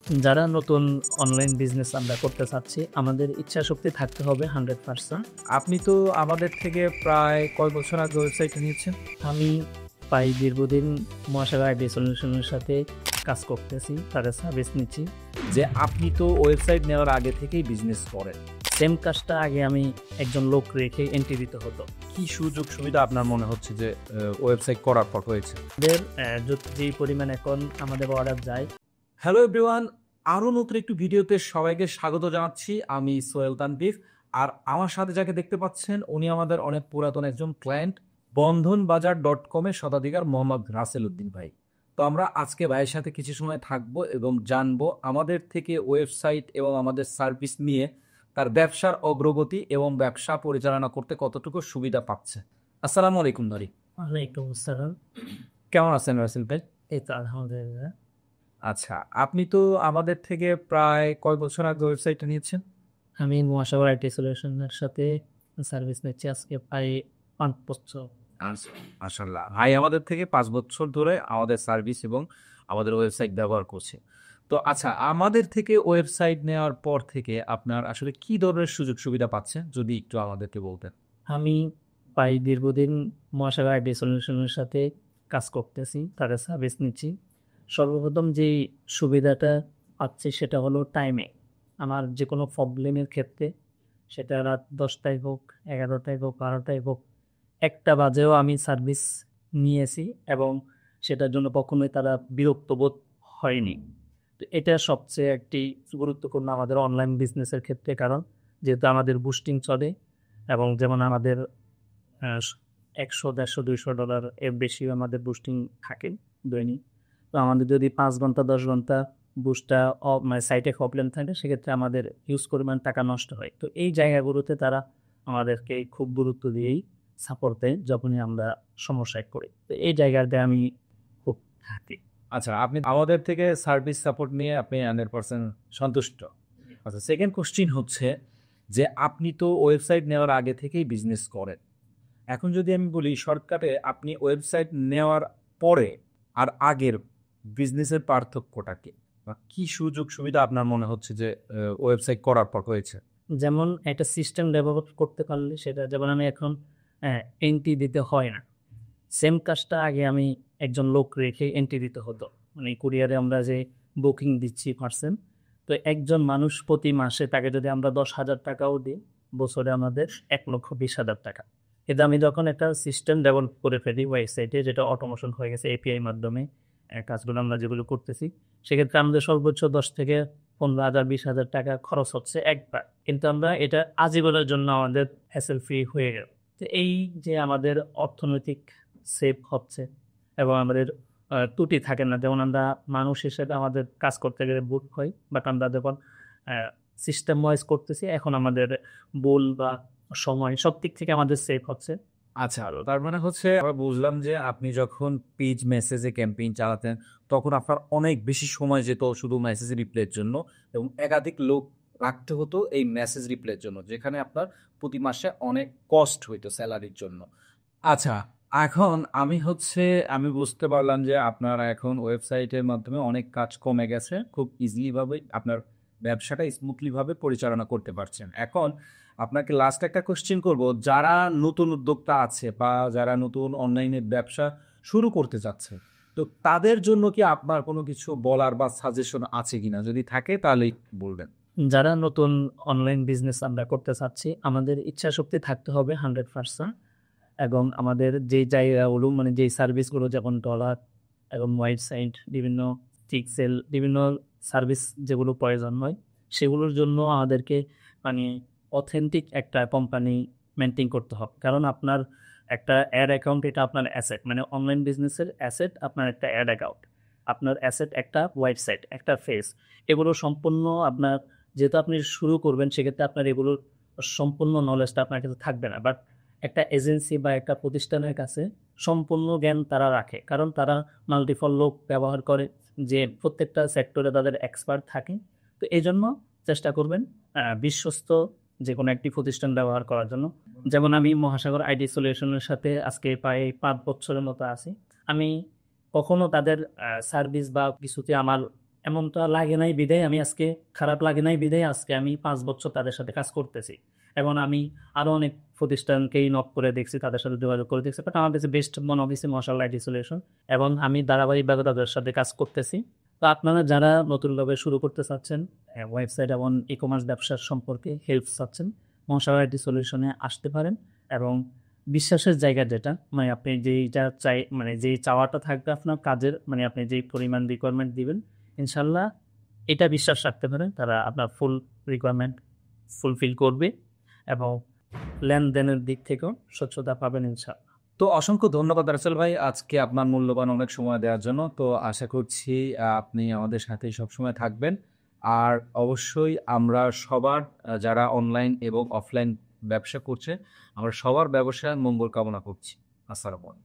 যারা নতুন online business আমরা করতে চাচ্ছি, আমাদের ইচ্ছাশক্তি থাকতে হবে 100%। আপনি তো আমাদের থেকে প্রায় কয় বছর আগে ওয়েবসাইটটা নিয়েছেন? আমি প্রায় দীর্ঘদিন মহাসাগর আইডি সলিউশনের সাথে কাজ করতেছি, তাদের সার্ভিস নিচ্ছি। যে আপনি তো ওয়েবসাইট নেওয়ার আগে থেকেই বিজনেস করেন। সেম কাজটা আগে আমি একজন লোক রেখে এন্ট্রি দিতে হতো। কি সুযোগ সুবিধা আপনার মনে হচ্ছে যে ওয়েবসাইট করার পর হয়েছে? আমাদের যেই পরিমাণ এখন আমাদের অর্ডার যায়। হ্যালো এভরিওয়ান, আরও নতুন একটু ভিডিওতে সবাইকে স্বাগত জানাচ্ছি। আমি সোহেল তানভীর। আর আমার সাথে যাকে দেখতে পাচ্ছেন উনি আমাদের অনেক পুরাতন একজন ক্লায়েন্ট, বন্ধনবাজার.com-এর শতাধিকার মোহাম্মদ রাসেল উদ্দিন ভাই। তো আমরা আজকে ভাইয়ের সাথে কিছু সময় থাকবো এবং জানবো আমাদের থেকে ওয়েবসাইট এবং আমাদের সার্ভিস নিয়ে তার ব্যবসার অগ্রগতি এবং ব্যবসা পরিচালনা করতে কতটুকু সুবিধা পাচ্ছে। আসসালামু আলাইকুম ধরি। ওয়ালাইকুম আসসালাম। কেমন আছেন রাসেল ভাই? এই তো আলহামদুলিল্লাহ। আচ্ছা, আপনি তো আমাদের থেকে প্রায় কয় বছর আগে ওয়েবসাইটটা নিয়েছেন? আমি মহাসাগর আইটি সলিউশনের সাথে সার্ভিস নিচ্ছি আজকে প্রায় 5 বছর। আচ্ছা, মাশাআল্লাহ। ভাই আমাদের থেকে 5 বছর ধরে আমাদের সার্ভিস এবং আমাদের ওয়েবসাইট ব্যবহার করছে। তো আচ্ছা, আমাদের থেকে ওয়েবসাইট নেওয়ার পর থেকে আপনার আসলে কি ধরনের সুযোগ সুবিধা পাচ্ছেন? যদি একটু আমাদেরকে বলতেন। আমি প্রায় দীর্ঘদিন মহাসাগর আইডি সলিউশনের সাথে কাজ করতেছি, তাদের সার্ভিস নিচ্ছি। সর্বপ্রথম যেই সুবিধাটা পাচ্ছি সেটা হলো টাইমে। আমার যে কোনো প্রবলেমের ক্ষেত্রে, সেটা রাত 10টায় হোক, 11টায় হোক, 12টায় হোক, 1টা বাজেও আমি সার্ভিস নিয়েছি এবং সেটার জন্য কখনোই তারা বিরক্ত বোধ হয়নি। তো এটা সবচেয়ে একটি গুরুত্বপূর্ণ আমাদের অনলাইন বিজনেসের ক্ষেত্রে, কারণ যেহেতু আমাদের বুস্টিং চলে এবং যেমন আমাদের 100, 150, $200 এর বেশিও আমাদের বুস্টিং থাকে দৈনিক। তো আমাদের যদি 5 ঘন্টা 10 ঘন্টা বুস্টটা মানে সাইটে প্রবলেম থাকে, সেক্ষেত্রে আমাদের হিউজ পরিমাণ টাকা নষ্ট হয়। তো এই জায়গাগুলোতে তারা আমাদেরকে খুব গুরুত্ব দিয়েই সাপোর্ট দেয় যখনই আমরা সমস্যায় পড়ি। তো এই জায়গাতে আমি খুব হ্যাপি। আচ্ছা, আপনি আমাদের থেকে সার্ভিস সাপোর্ট নিয়ে আপনি 100% সন্তুষ্ট। আচ্ছা, সেকেন্ড কোশ্চিন হচ্ছে যে আপনি তো ওয়েবসাইট নেওয়ার আগে থেকেই বিজনেস করেন। এখন যদি আমি বলি শর্টকাটে, আপনি ওয়েবসাইট নেওয়ার পরে আর আগের বিজনেসের পার্থক্যটা কি? বা কি সুযোগ সুবিধা আপনার মনে হচ্ছে যে ওয়েবসাইট করার পর হয়েছে? যেমন একটা সিস্টেম ডেভেলপ করতে পারলে, সেটা যেমন আমি এখন এন্ট্রি দিতে হয় না। সেম কাজটা আগে আমি একজন লোক রেখে এন্ট্রি দিতে হতো। মানে কুরিয়ারে আমরা যে বুকিং দিচ্ছি পার্সেন্ট, তো একজন মানুষ প্রতি মাসে তাকে যদি আমরা 10,000 টাকাও দিই, বছরে আমাদের 1,20,000 টাকা। কিন্তু আমি যখন একটা সিস্টেম ডেভেলপ করে ফেলি ওয়েবসাইটে, যেটা অটোমেশন হয়ে গেছে এপিআই মাধ্যমে, কাজগুলো আমরা যেগুলো করতেছি, সেক্ষেত্রে আমাদের সর্বোচ্চ 10 থেকে 15,000 20,000 টাকা খরচ হচ্ছে একবার। কিন্তু আমরা এটা আজীবনের জন্য আমাদের হ্যাসেল ফ্রি হয়ে গেল। তো এই যে আমাদের অর্থনৈতিক সেভ হচ্ছে এবং আমাদের ত্রুটি থাকে না। যেমন আমরা মানুষ হিসেবে আমাদের কাজ করতে গেলে ভুল হয়, বাট আমরা যখন সিস্টেম ওয়াইজ করতেছি, এখন আমাদের ভুল বা সময় সব দিক থেকে আমাদের সেভ হচ্ছে। আচ্ছা, তার মানে হচ্ছে আমরা বুঝলাম যে আপনি যখন পেজ মেসেজে ক্যাম্পেইন চালাতেন তখন আপনার অনেক বেশি সময় যেত শুধু মেসেজ রিপ্লাইয়ের জন্য এবং একাধিক লোক রাখতে হতো এই মেসেজ রিপ্লাইয়ের জন্য, যেখানে আপনার প্রতি মাসে অনেক কস্ট হইতো স্যালারির জন্য। আচ্ছা, এখন আমি বুঝতে পারলাম যে আপনারা এখন ওয়েবসাইটের মাধ্যমে অনেক কাজ কমে গেছে, খুব ইজিলি ভাবে আপনার ব্যবসাটা স্মুথলি ভাবে পরিচালনা করতে পারছেন। এখন আপনাকে লাস্ট একটা কোশ্চেন করব, যারা নতুন উদ্যোক্তা আছে বা যারা নতুন অনলাইনে ব্যবসা শুরু করতে যাচ্ছে, তো তাদের জন্য কি আপনার কোনো কিছু বলার বা সাজেশন আছে কিনা? যদি থাকে তাহলে বলবেন। যারা নতুন অনলাইন বিজনেস আমরা করতে চাচ্ছি, আমাদের ইচ্ছাশক্তি থাকতে হবে 100%। এবং আমাদের যেই জায়গাগুলো, মানে যেই সার্ভিসগুলো, যেমন ডলার এবং ওয়েবসাইট, বিভিন্ন পিক্সেল, বিভিন্ন সার্ভিস যেগুলো প্রয়োজন হয়, সেগুলোর জন্য আমাদেরকে মানে অথেন্টিক একটা কোম্পানি মেনটেন করতে হবে। কারণ আপনার একটা অ্যাড অ্যাকাউন্ট, এটা আপনার অ্যাসেট, মানে অনলাইন বিজনেসের অ্যাসেট আপনার একটা অ্যাড অ্যাকাউন্ট, আপনার অ্যাসেট একটা ওয়েবসাইট, একটা ফেস। এগুলো সম্পূর্ণ আপনার, যেহেতু আপনি শুরু করবেন, সেক্ষেত্রে আপনার এগুলোর সম্পূর্ণ নলেজটা আপনার কাছে থাকবে না। বাট একটা এজেন্সি বা একটা প্রতিষ্ঠানের কাছে সম্পূর্ণ জ্ঞান তারা রাখে, কারণ তারা মাল্টিপল লোক ব্যবহার করে, যে প্রত্যেকটা সেক্টরে তাদের এক্সপার্ট থাকে। তো এই জন্য চেষ্টা করবেন বিশ্বস্ত যে কোনো একটি প্রতিষ্ঠান ব্যবহার করার জন্য। যেমন আমি মহাসাগর আইডি সলিউশনের সাথে আজকে প্রায় 5 বছরের মতো আছি। আমি কখনো তাদের সার্ভিস বা কিছুতে আমার এমনটা লাগে নাই বিধায় আমি আজকে, খারাপ লাগে নাই বিধায় আজকে আমি 5 বছর তাদের সাথে কাজ করতেছি। এবং আমি আরো অনেক প্রতিষ্ঠানকেই নক করে দেখছি, তাদের সাথে যোগাযোগ করে দেখছি। বাট আমার কাছে বেস্ট মনে হয়েছে মাশাআল্লাহ আইটি সলিউশন, এবং আমি ধারাবাহিকভাবে তাদের সাথে কাজ করতেছি। তো আপনারা যারা নতুনভাবে শুরু করতে চাচ্ছেন, ওয়েবসাইট এবং ই-কমার্স ব্যবসার সম্পর্কে হেল্প চাচ্ছেন, মাশাআল্লাহ আইটি সলিউশনে আসতে পারেন। এবং বিশ্বাসের জায়গা যেটা, মানে আপনি যেইটা চাই, মানে যেই চাওয়াটা থাকবে আপনার কাজের, মানে আপনি যেই পরিমাণ রিকোয়ারমেন্ট দিবেন, ইনশাল্লাহ এটা বিশ্বাস রাখতে পারেন তারা আপনার ফুল রিকোয়ারমেন্ট ফুলফিল করবে, এবং লেনদেনের দিক থেকেও স্বচ্ছতা পাবেন ইনশাল্লাহ। তো অসংখ্য ধন্যবাদ রাসেল ভাই, আজকে আপনার মূল্যবান অনেক সময় দেওয়ার জন্য। তো আশা করছি আপনি আমাদের সাথেই সবসময় থাকবেন। আর অবশ্যই আমরা সবার যারা অনলাইন এবং অফলাইন ব্যবসা করছে, আমরা সবার ব্যবসায় মঙ্গল কামনা করছি। আসসালামু আলাইকুম।